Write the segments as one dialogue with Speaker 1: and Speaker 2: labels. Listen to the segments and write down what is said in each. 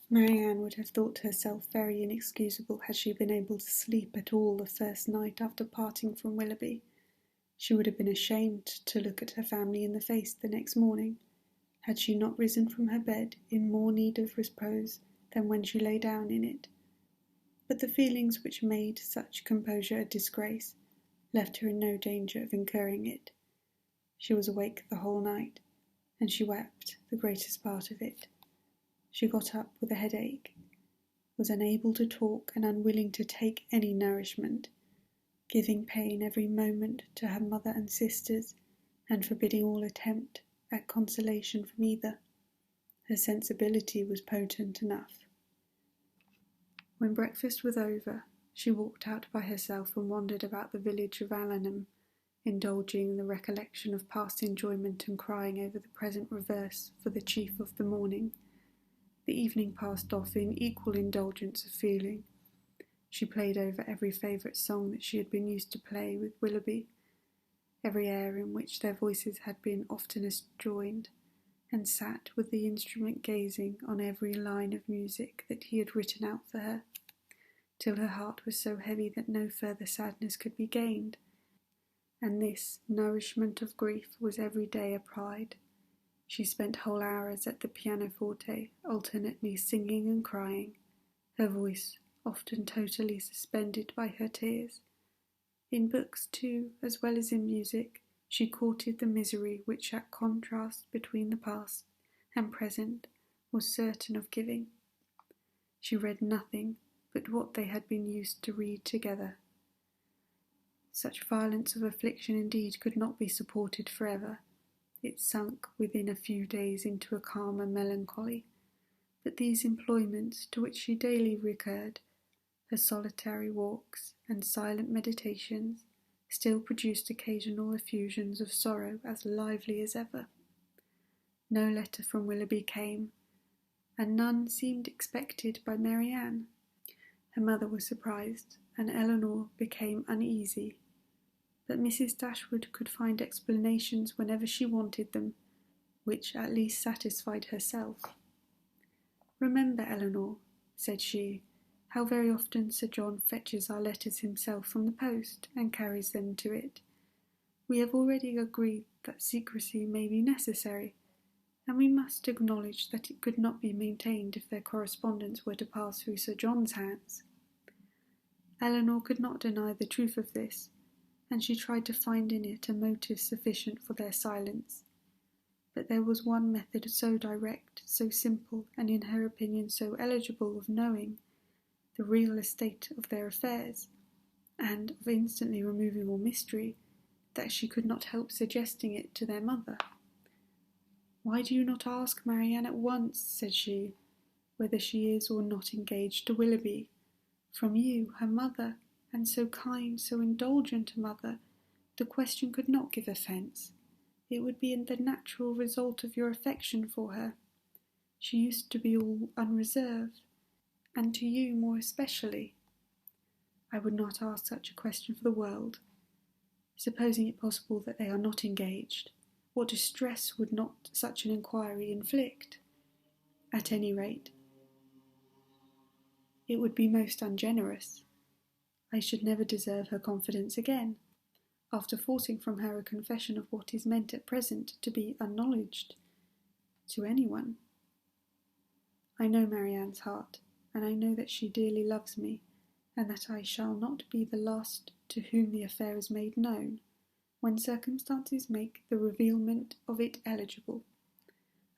Speaker 1: Marianne would have thought herself very inexcusable had she been able to sleep at all the first night after parting from Willoughby. She would have been ashamed to look at her family in the face the next morning, had she not risen from her bed in more need of repose than when she lay down in it. But the feelings which made such composure a disgrace left her in no danger of incurring it. She was awake the whole night, and she wept the greatest part of it. She got up with a headache, was unable to talk and unwilling to take any nourishment, giving pain every moment to her mother and sisters, and forbidding all attempt at consolation from either. Her sensibility was potent enough. When breakfast was over, she walked out by herself and wandered about the village of Allenham, indulging in the recollection of past enjoyment and crying over the present reverse for the chief of the morning. The evening passed off in equal indulgence of feeling. She played over every favourite song that she had been used to play with Willoughby, every air in which their voices had been oftenest joined, and sat with the instrument gazing on every line of music that he had written out for her, till her heart was so heavy that no further sadness could be gained, and this nourishment of grief was every day a pride. She spent whole hours at the pianoforte, alternately singing and crying, her voice often totally suspended by her tears. In books, too, as well as in music, she courted the misery which that contrast between the past and present was certain of giving. She read nothing but what they had been used to read together. Such violence of affliction indeed could not be supported forever. It sunk within a few days into a calmer melancholy, but these employments to which she daily recurred, her solitary walks and silent meditations, still produced occasional effusions of sorrow as lively as ever. No letter from Willoughby came, and none seemed expected by Marianne. Her mother was surprised, and Eleanor became uneasy, but Mrs. Dashwood could find explanations whenever she wanted them, which at least satisfied herself. "Remember, Eleanor," said she, "how very often Sir John fetches our letters himself from the post, and carries them to it. We have already agreed that secrecy may be necessary, and we must acknowledge that it could not be maintained if their correspondence were to pass through Sir John's hands." Eleanor could not deny the truth of this, and she tried to find in it a motive sufficient for their silence. But there was one method so direct, so simple, and in her opinion so eligible of knowing the real estate of their affairs, and of instantly removing all mystery, that she could not help suggesting it to their mother. "Why do you not ask Marianne at once," said she, "whether she is or not engaged to Willoughby? From you, her mother, and so kind, so indulgent a mother, the question could not give offence. It would be the natural result of your affection for her. She used to be all unreserve, and to you more especially." "I would not ask such a question for the world. Supposing it possible that they are not engaged, what distress would not such an inquiry inflict? At any rate, it would be most ungenerous. I should never deserve her confidence again, after forcing from her a confession of what is meant at present to be acknowledged to anyone. I know Marianne's heart, and I know that she dearly loves me, and that I shall not be the last to whom the affair is made known, when circumstances make the revealment of it eligible.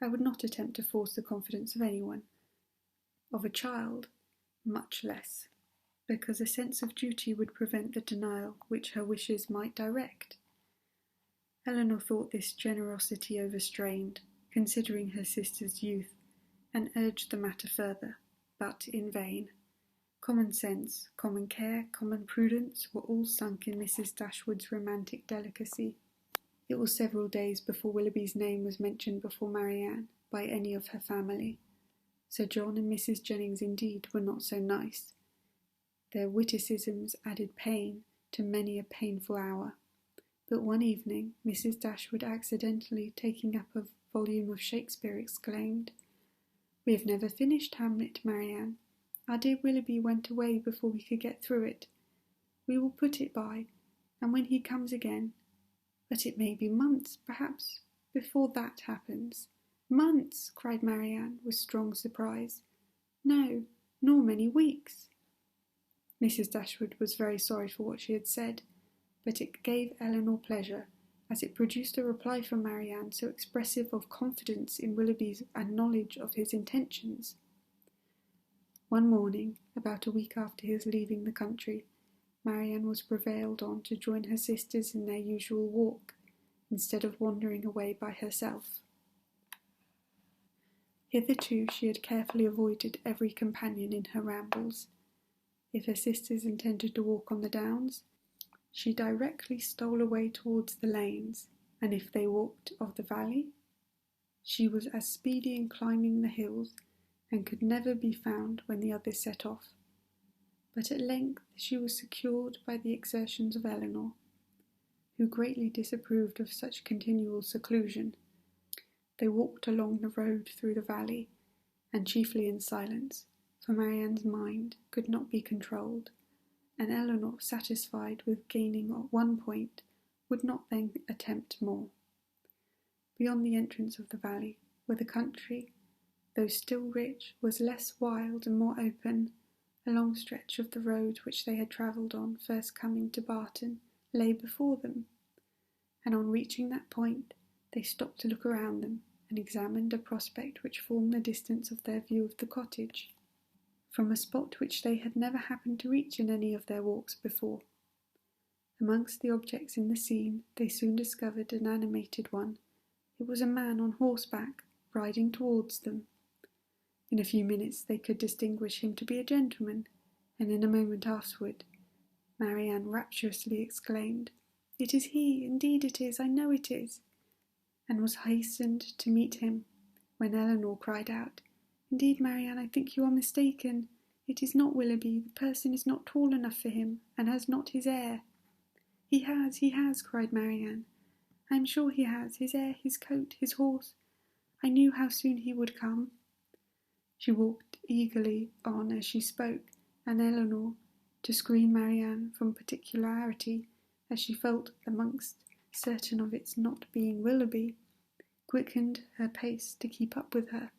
Speaker 1: I would not attempt to force the confidence of anyone, of a child, much less, because a sense of duty would prevent the denial which her wishes might direct." Eleanor thought this generosity overstrained, considering her sister's youth, and urged the matter further, but in vain. Common sense, common care, common prudence were all sunk in Mrs. Dashwood's romantic delicacy. It was several days before Willoughby's name was mentioned before Marianne by any of her family. Sir John and Mrs. Jennings indeed were not so nice. Their witticisms added pain to many a painful hour. But one evening, Mrs. Dashwood, accidentally taking up a volume of Shakespeare, exclaimed, "We have never finished Hamlet, Marianne. Our dear Willoughby went away before we could get through it. We will put it by, and when he comes again, but it may be months, perhaps, before that happens." "Months!" cried Marianne, with strong surprise. "No, nor many weeks." Mrs. Dashwood was very sorry for what she had said, but it gave Eleanor pleasure, as it produced a reply from Marianne so expressive of confidence in Willoughby's and knowledge of his intentions. One morning, about a week after his leaving the country, Marianne was prevailed on to join her sisters in their usual walk, instead of wandering away by herself. Hitherto she had carefully avoided every companion in her rambles. If her sisters intended to walk on the downs, she directly stole away towards the lanes, and if they walked of the valley, she was as speedy in climbing the hills, and could never be found when the others set off. But at length she was secured by the exertions of Eleanor, who greatly disapproved of such continual seclusion. They walked along the road through the valley, and chiefly in silence, for Marianne's mind could not be controlled, and Eleanor, satisfied with gaining at one point, would not then attempt more. Beyond the entrance of the valley, where the country, though still rich, was less wild and more open, a long stretch of the road which they had travelled on first coming to Barton lay before them, and on reaching that point they stopped to look around them and examined a prospect which formed the distance of their view of the cottage, from a spot which they had never happened to reach in any of their walks before. Amongst the objects in the scene they soon discovered an animated one. It was a man on horseback, riding towards them. In a few minutes they could distinguish him to be a gentleman, and in a moment afterward Marianne rapturously exclaimed, "It is he, indeed it is, I know it is," and was hastened to meet him, when Eleanor cried out, "Indeed, Marianne, I think you are mistaken. It is not Willoughby. The person is not tall enough for him, and has not his air." He has," cried Marianne. "I am sure he has, his air, his coat, his horse. I knew how soon he would come." She walked eagerly on as she spoke, and Eleanor, to screen Marianne from particularity, as she felt amongst certain of its not being Willoughby, quickened her pace to keep up with her.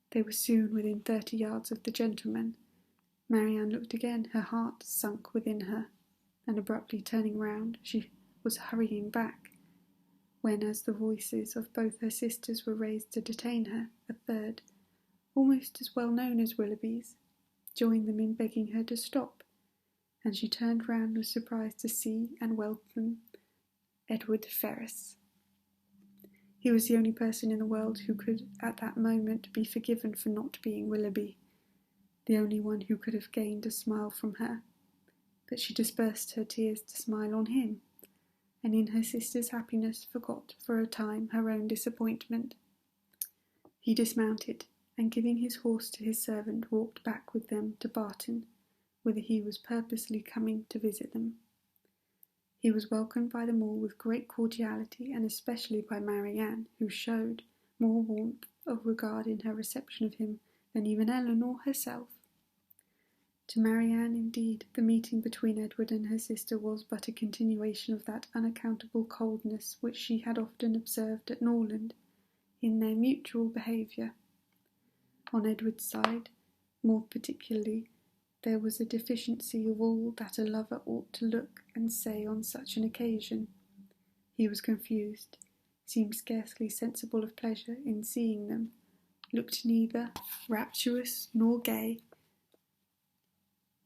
Speaker 1: They were soon within 30 yards of the gentleman. Marianne looked again, her heart sunk within her, and abruptly turning round, she was hurrying back, when, as the voices of both her sisters were raised to detain her, a third, almost as well known as Willoughby's, joined them in begging her to stop, and she turned round with surprise to see and welcome Edward Ferrars. He was the only person in the world who could at that moment be forgiven for not being Willoughby, the only one who could have gained a smile from her, but she dispersed her tears to smile on him, and in her sister's happiness forgot for a time her own disappointment. He dismounted, and giving his horse to his servant, walked back with them to Barton, whither he was purposely coming to visit them. He was welcomed by them all with great cordiality, and especially by Marianne, who showed more warmth of regard in her reception of him than even Eleanor herself. To Marianne, indeed, the meeting between Edward and her sister was but a continuation of that unaccountable coldness which she had often observed at Norland in their mutual behaviour. On Edward's side, more particularly, there was a deficiency of all that a lover ought to look and say on such an occasion. He was confused, seemed scarcely sensible of pleasure in seeing them, looked neither rapturous nor gay,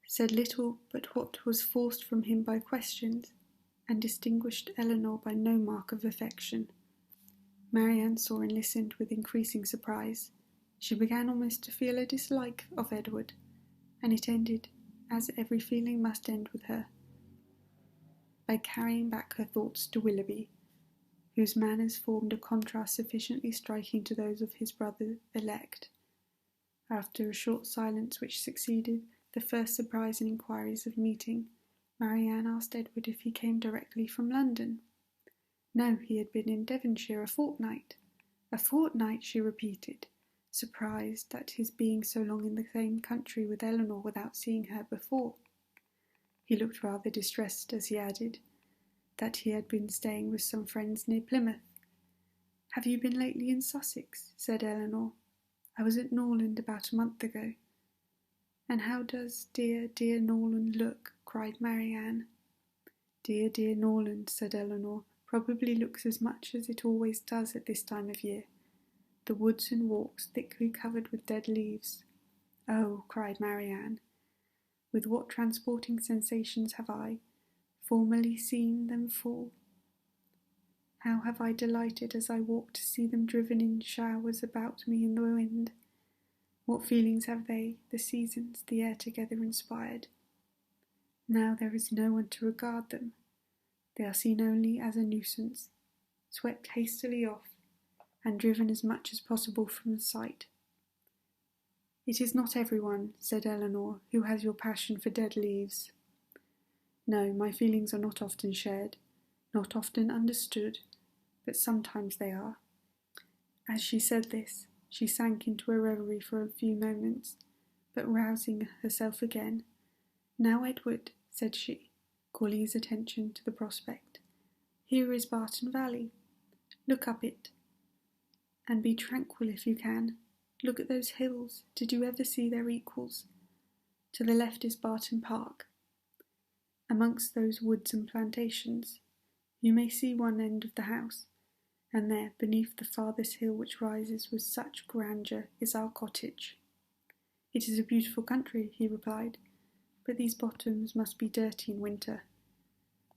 Speaker 1: said little but what was forced from him by questions, and distinguished Eleanor by no mark of affection. Marianne saw and listened with increasing surprise. She began almost to feel a dislike of Edward, and it ended, as every feeling must end with her, by carrying back her thoughts to Willoughby, whose manners formed a contrast sufficiently striking to those of his brother-elect. After a short silence which succeeded the first surprise and inquiries of meeting, Marianne asked Edward if he came directly from London. No, he had been in Devonshire a fortnight. A fortnight, she repeated. surprised at his being so long in the same country with Eleanor without seeing her before. He looked rather distressed as he added that he had been staying with some friends near Plymouth. "Have you been lately in Sussex?" said Eleanor. "I was at Norland about a month ago." "And how does dear, dear Norland look?" cried Marianne. "Dear, dear Norland," said Eleanor, "probably looks as much as it always does at this time of year. The woods and walks thickly covered with dead leaves." "Oh," cried Marianne, "with what transporting sensations have I formerly seen them fall! How have I delighted as I walked to see them driven in showers about me in the wind! What feelings have they, the seasons, the air together inspired! Now there is no one to regard them. They are seen only as a nuisance, swept hastily off, and driven as much as possible from sight." "It is not everyone," said Eleanor, "who has your passion for dead leaves." "No, my feelings are not often shared, not often understood, but sometimes they are." As she said this, she sank into a reverie for a few moments, but rousing herself again, "Now, Edward," said she, calling his attention to the prospect, "here is Barton Valley. Look up it, and be tranquil if you can. Look at those hills. Did you ever see their equals? To the left is Barton Park. Amongst those woods and plantations, you may see one end of the house, and there, beneath the farthest hill which rises with such grandeur, is our cottage." "It is a beautiful country," he replied, "but these bottoms must be dirty in winter."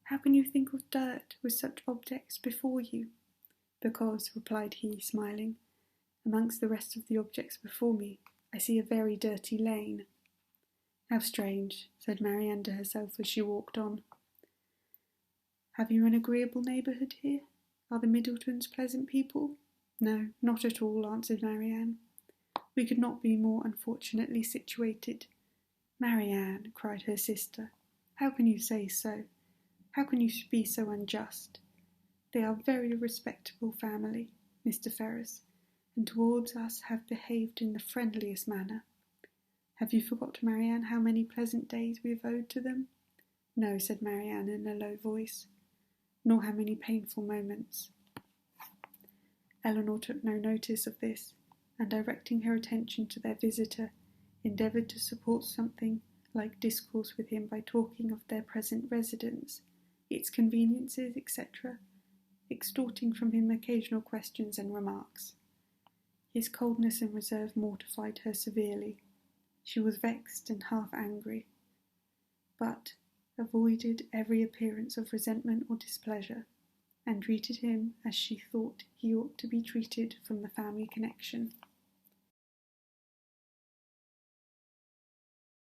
Speaker 1: "How can you think of dirt with such objects before you?" "Because," replied he, smiling, "amongst the rest of the objects before me, I see a very dirty lane." "How strange," said Marianne to herself as she walked on. "Have you an agreeable neighbourhood here? Are the Middletons pleasant people?" "No, not at all," answered Marianne. "We could not be more unfortunately situated." "Marianne," cried her sister, "how can you say so? How can you be so unjust? They are a very respectable family, Mr. Ferrars, and towards us have behaved in the friendliest manner. Have you forgot, Marianne, how many pleasant days we have owed to them?" "No," said Marianne in a low voice, "nor how many painful moments." Eleanor took no notice of this, and directing her attention to their visitor, endeavoured to support something like discourse with him by talking of their present residence, its conveniences, etc., extorting from him occasional questions and remarks. His coldness and reserve mortified her severely. She was vexed and half angry, but avoided every appearance of resentment or displeasure, and treated him as she thought he ought to be treated from the family connection.